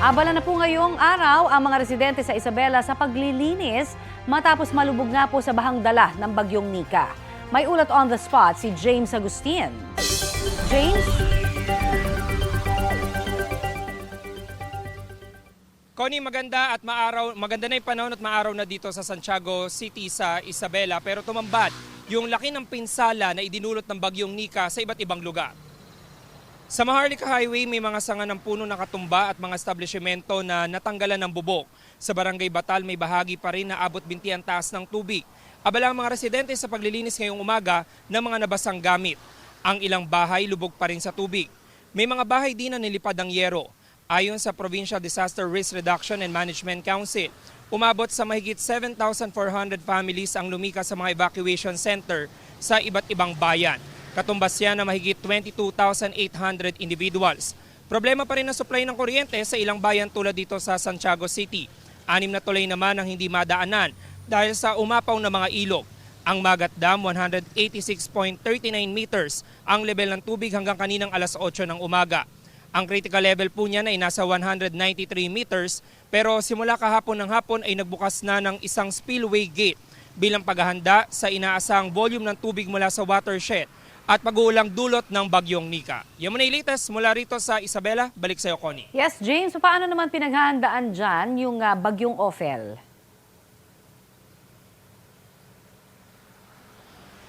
Abala na po ngayong araw ang mga residente sa Isabela sa paglilinis matapos malubog nga po sa bahang dala ng bagyong Nika. May ulat on the spot si James Agustin. James? Connie, maganda na yung panahon at maaraw na dito sa Santiago City sa Isabela, pero tumambad yung laki ng pinsala na idinulot ng bagyong Nika sa iba't ibang lugar. Sa Maharlika Highway, may mga sanga ng puno na katumba at mga establishmento na natanggalan ng bubok. Sa Barangay Batal, may bahagi pa rin na abot binti ang taas ng tubig. Abala ang mga residente sa paglilinis ngayong umaga ng mga nabasang gamit. Ang ilang bahay lubog pa rin sa tubig. May mga bahay din na nilipad ng yero. Ayon sa Provincial Disaster Risk Reduction and Management Council, umabot sa mahigit 7,400 families ang lumikas sa mga evacuation center sa iba't ibang bayan. Katumbas yan na mahigit 22,800 individuals. Problema pa rin ang supply ng kuryente sa ilang bayan tulad dito sa Santiago City. 6 na tulay naman ang hindi madaanan dahil sa umapaw na mga ilog. Ang Magat Dam, 186.39 meters ang level ng tubig hanggang kaninang alas 8 ng umaga. Ang critical level po niya ay nasa 193 meters pero simula kahapon ng hapon ay nagbukas na ng isang spillway gate bilang paghahanda sa inaasahang volume ng tubig mula sa watershed at pag-uulang dulot ng bagyong Nika. Yan muna yung latest mula rito sa Isabela. Balik sa'yo, Connie. Yes, James. So paano naman pinaghahandaan dyan yung bagyong Ophel?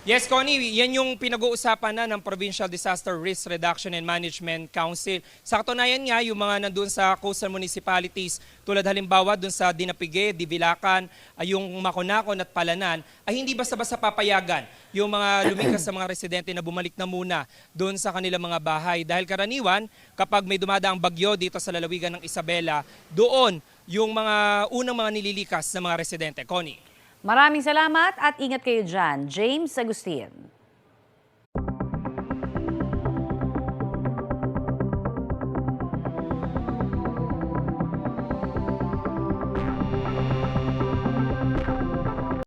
Yes, Connie, yan yung pinag-uusapan na ng Provincial Disaster Risk Reduction and Management Council. Sa katunayan nga, yung mga nandun sa coastal municipalities, tulad halimbawa dun sa Dinapigue, Divilacan, yung Maconacon at Palanan, ay hindi basta-basta papayagan yung mga lumikas sa mga residente na bumalik na muna dun sa kanilang mga bahay. Dahil karaniwan, kapag may dumadaang bagyo dito sa lalawigan ng Isabela, doon yung mga unang mga nililikas na mga residente. Connie. Maraming salamat at ingat kayo dyan, James Agustin.